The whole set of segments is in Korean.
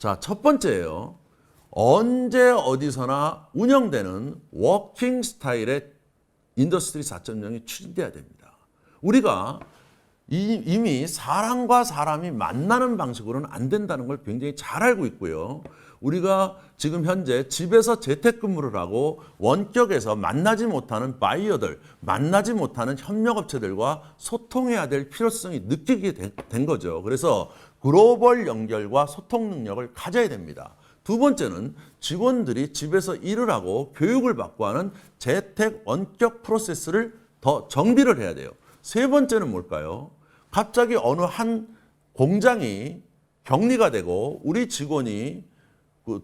자, 첫 번째예요. 언제 어디서나 운영되는 워킹 스타일의 인더스트리 4.0이 추진돼야 됩니다. 우리가 이미 사람과 사람이 만나는 방식으로는 안 된다는 걸 굉장히 잘 알고 있고요. 우리가 지금 현재 집에서 재택근무를 하고 원격에서 만나지 못하는 바이어들, 만나지 못하는 협력업체들과 소통해야 될 필요성이 느끼게 된 거죠. 그래서 글로벌 연결과 소통 능력을 가져야 됩니다. 두 번째는 직원들이 집에서 일을 하고 교육을 받고 하는 재택 원격 프로세스를 더 정비를 해야 돼요. 세 번째는 뭘까요? 갑자기 어느 한 공장이 격리가 되고 우리 직원이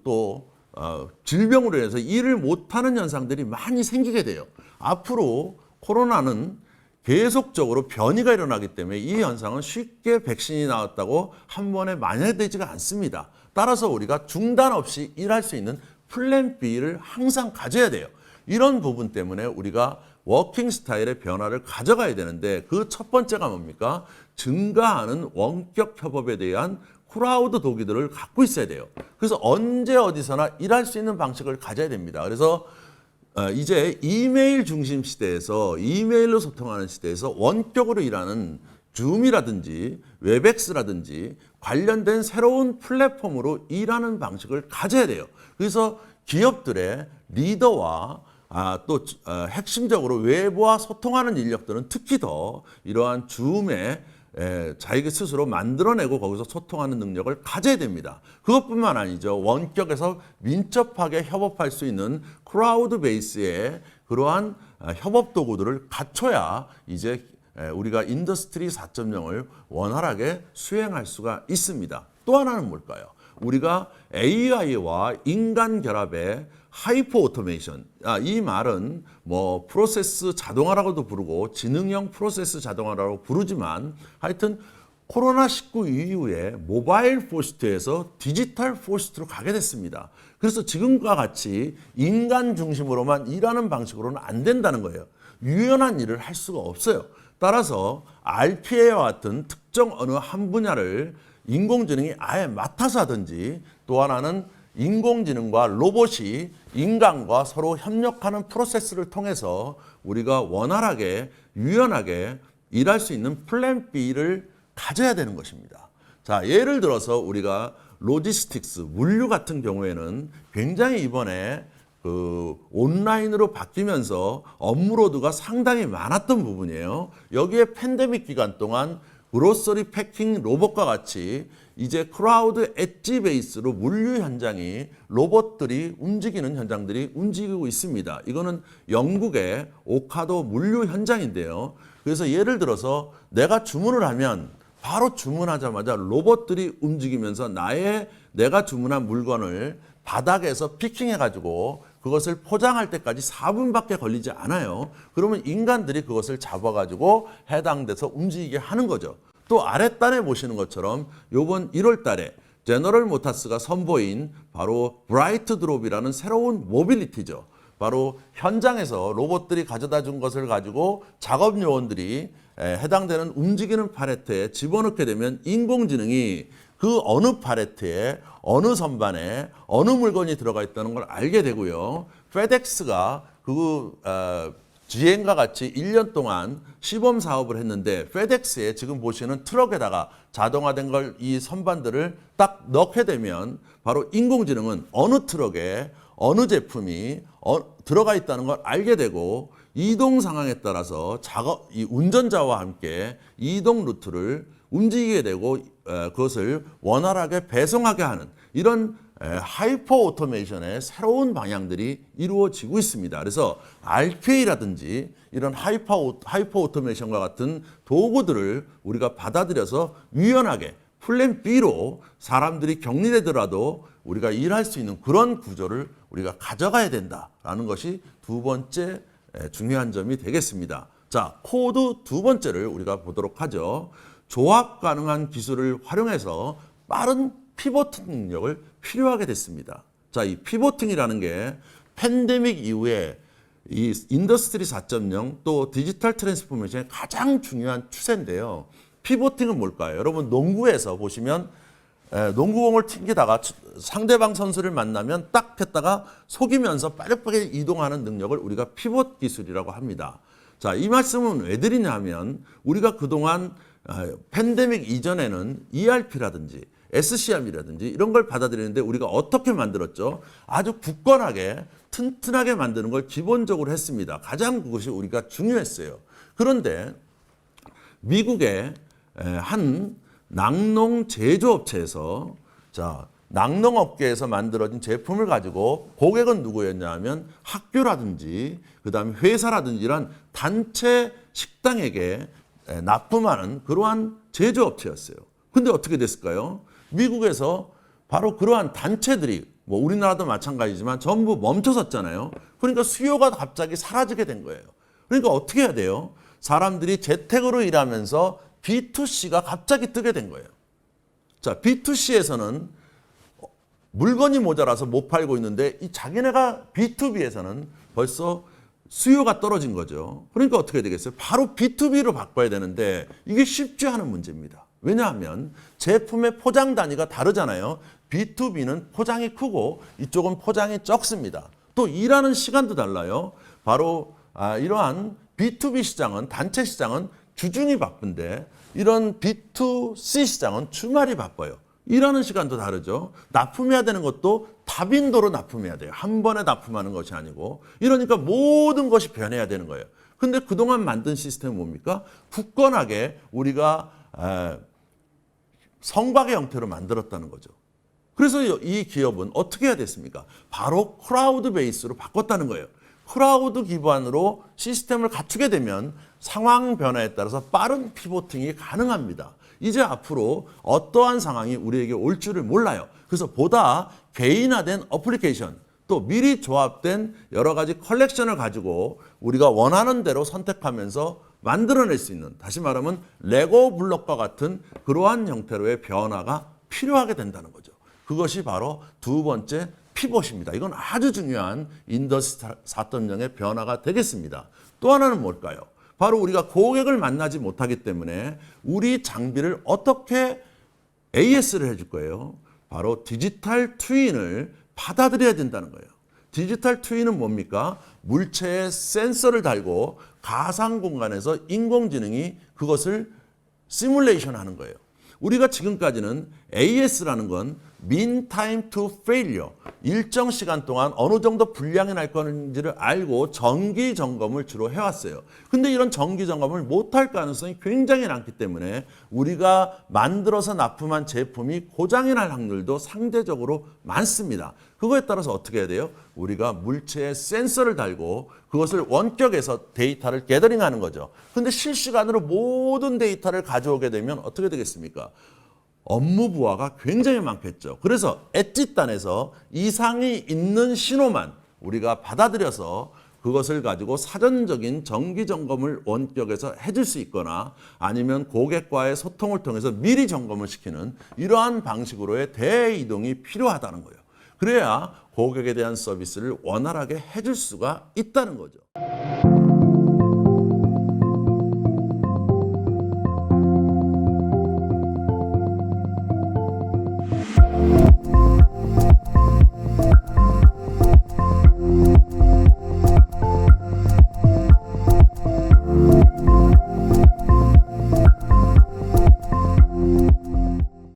또 질병으로 인해서 일을 못하는 현상들이 많이 생기게 돼요. 앞으로 코로나는 계속적으로 변이가 일어나기 때문에 이 현상은 쉽게 백신이 나왔다고 한 번에 만회되지가 않습니다. 따라서 우리가 중단 없이 일할 수 있는 플랜 B를 항상 가져야 돼요. 이런 부분 때문에 우리가 워킹 스타일의 변화를 가져가야 되는데 그 첫 번째가 뭡니까? 증가하는 원격 협업에 대한 크라우드 도구들을 갖고 있어야 돼요. 그래서 언제 어디서나 일할 수 있는 방식을 가져야 됩니다. 그래서 이제 이메일 중심 시대에서 이메일로 소통하는 시대에서 원격으로 일하는 줌이라든지 웹엑스라든지 관련된 새로운 플랫폼으로 일하는 방식을 가져야 돼요. 그래서 기업들의 리더와 또 핵심적으로 외부와 소통하는 인력들은 특히 더 이러한 줌에 자기 스스로 만들어내고 거기서 소통하는 능력을 가져야 됩니다. 그것뿐만 아니죠. 원격에서 민첩하게 협업할 수 있는 크라우드 베이스의 그러한 협업 도구들을 갖춰야 이제 우리가 인더스트리 4.0을 원활하게 수행할 수가 있습니다. 또 하나는 뭘까요? 우리가 AI와 인간 결합의 하이퍼 오토메이션. 이 말은 뭐 프로세스 자동화라고도 부르고 지능형 프로세스 자동화라고 부르지만 하여튼 코로나19 이후에 모바일 포스트에서 디지털 포스트로 가게 됐습니다. 그래서 지금과 같이 인간 중심으로만 일하는 방식으로는 안 된다는 거예요. 유연한 일을 할 수가 없어요. 따라서 RPA와 같은 특정 어느 한 분야를 인공지능이 아예 맡아서 하든지 또 하나는 인공지능과 로봇이 인간과 서로 협력하는 프로세스를 통해서 우리가 원활하게 유연하게 일할 수 있는 플랜 B를 가져야 되는 것입니다. 자, 예를 들어서 우리가 로지스틱스, 물류 같은 경우에는 굉장히 이번에 온라인으로 바뀌면서 업무로드가 상당히 많았던 부분이에요. 여기에 팬데믹 기간 동안 그로서리 패킹 로봇과 같이 이제 크라우드 엣지 베이스로 물류 현장이 로봇들이 움직이는 현장들이 움직이고 있습니다. 이거는 영국의 오카도 물류 현장인데요. 그래서 예를 들어서 내가 주문을 하면 바로 주문하자마자 로봇들이 움직이면서 내가 주문한 물건을 바닥에서 피킹해가지고 그것을 포장할 때까지 4분밖에 걸리지 않아요. 그러면 인간들이 그것을 잡아가지고 해당 데서 움직이게 하는 거죠. 또 아랫단에 보시는 것처럼 이번 1월 달에 제너럴 모타스가 선보인 바로 브라이트 드롭이라는 새로운 모빌리티죠. 바로 현장에서 로봇들이 가져다 준 것을 가지고 작업 요원들이 해당되는 움직이는 팔레트에 집어넣게 되면 인공지능이 그 어느 팔레트에 어느 선반에 어느 물건이 들어가 있다는 걸 알게 되고요. 페덱스가 GM과 같이 1년 동안 시범 사업을 했는데 페덱스에 지금 보시는 트럭에다가 자동화된 걸 이 선반들을 딱 넣게 되면 바로 인공지능은 어느 트럭에 어느 제품이 들어가 있다는 걸 알게 되고 이동 상황에 따라서 이 운전자와 함께 이동 루트를 움직이게 되고 그것을 원활하게 배송하게 하는 이런 하이퍼 오토메이션의 새로운 방향들이 이루어지고 있습니다. 그래서 RPA라든지 이런 하이퍼 오토메이션과 같은 도구들을 우리가 받아들여서 유연하게 플랜 B로 사람들이 격리되더라도 우리가 일할 수 있는 그런 구조를 우리가 가져가야 된다라는 것이 두 번째 중요한 점이 되겠습니다. 자, 코드 두 번째를 우리가 보도록 하죠. 조합 가능한 기술을 활용해서 빠른 피보팅 능력을 필요하게 됐습니다. 자, 이 피보팅이라는 게 팬데믹 이후에 이 인더스트리 4.0 또 디지털 트랜스포메이션의 가장 중요한 추세인데요. 피보팅은 뭘까요? 여러분 농구에서 보시면 농구공을 튕기다가 상대방 선수를 만나면 딱 했다가 속이면서 빠르게 이동하는 능력을 우리가 피봇 기술이라고 합니다. 자, 이 말씀은 왜 드리냐 하면 우리가 그동안 팬데믹 이전에는 ERP라든지 SCM이라든지 이런 걸 받아들이는데 우리가 어떻게 만들었죠? 아주 굳건하게 튼튼하게 만드는 걸 기본적으로 했습니다. 가장 그것이 우리가 중요했어요. 그런데 미국의 한 낙농 제조업체에서 자, 낙농업계에서 만들어진 제품을 가지고 고객은 누구였냐 하면 학교라든지 그다음에 회사라든지 이런 단체 식당에게 납품하는 그러한 제조업체였어요. 근데 어떻게 됐을까요? 미국에서 바로 그러한 단체들이 뭐 우리나라도 마찬가지지만 전부 멈춰섰잖아요. 그러니까 수요가 갑자기 사라지게 된 거예요. 그러니까 어떻게 해야 돼요? 사람들이 재택으로 일하면서 B2C가 갑자기 뜨게 된 거예요. 자, B2C에서는 물건이 모자라서 못 팔고 있는데 이 자기네가 B2B에서는 벌써 수요가 떨어진 거죠. 그러니까 어떻게 되겠어요? 바로 B2B로 바꿔야 되는데 이게 쉽지 않은 문제입니다. 왜냐하면 제품의 포장 단위가 다르잖아요. B2B는 포장이 크고 이쪽은 포장이 적습니다. 또 일하는 시간도 달라요. 바로 이러한 B2B 시장은 단체 시장은 주중이 바쁜데 이런 B2C 시장은 주말이 바빠요. 일하는 시간도 다르죠. 납품해야 되는 것도 다빈도로 납품해야 돼요. 한 번에 납품하는 것이 아니고. 이러니까 모든 것이 변해야 되는 거예요. 근데 그동안 만든 시스템은 뭡니까? 굳건하게 우리가 성곽의 형태로 만들었다는 거죠. 그래서 이 기업은 어떻게 해야 됐습니까? 바로 클라우드 베이스로 바꿨다는 거예요. 클라우드 기반으로 시스템을 갖추게 되면 상황 변화에 따라서 빠른 피보팅이 가능합니다. 이제 앞으로 어떠한 상황이 우리에게 올 줄을 몰라요. 그래서 보다 개인화된 어플리케이션, 또 미리 조합된 여러 가지 컬렉션을 가지고 우리가 원하는 대로 선택하면서 만들어낼 수 있는, 다시 말하면 레고 블록과 같은 그러한 형태로의 변화가 필요하게 된다는 거죠. 그것이 바로 두 번째 피봇입니다. 이건 아주 중요한 인더스트리 4.0의 변화가 되겠습니다. 또 하나는 뭘까요? 바로 우리가 고객을 만나지 못하기 때문에 우리 장비를 어떻게 AS를 해줄 거예요? 바로 디지털 트윈을 받아들여야 된다는 거예요. 디지털 트윈은 뭡니까? 물체에 센서를 달고 가상 공간에서 인공지능이 그것을 시뮬레이션 하는 거예요. 우리가 지금까지는 AS라는 건 mean time to failure, 일정 시간 동안 어느 정도 불량이 날 건지를 알고 정기 점검을 주로 해왔어요. 근데 이런 정기 점검을 못할 가능성이 굉장히 많기 때문에 우리가 만들어서 납품한 제품이 고장이 날 확률도 상대적으로 많습니다. 그거에 따라서 어떻게 해야 돼요? 우리가 물체에 센서를 달고 그것을 원격에서 데이터를 게더링하는 거죠. 근데 실시간으로 모든 데이터를 가져오게 되면 어떻게 되겠습니까? 업무 부하가 굉장히 많겠죠. 그래서 엣지단에서 이상이 있는 신호만 우리가 받아들여서 그것을 가지고 사전적인 정기 점검을 원격에서 해줄 수 있거나 아니면 고객과의 소통을 통해서 미리 점검을 시키는 이러한 방식으로의 대이동이 필요하다는 거예요. 그래야 고객에 대한 서비스를 원활하게 해줄 수가 있다는 거죠.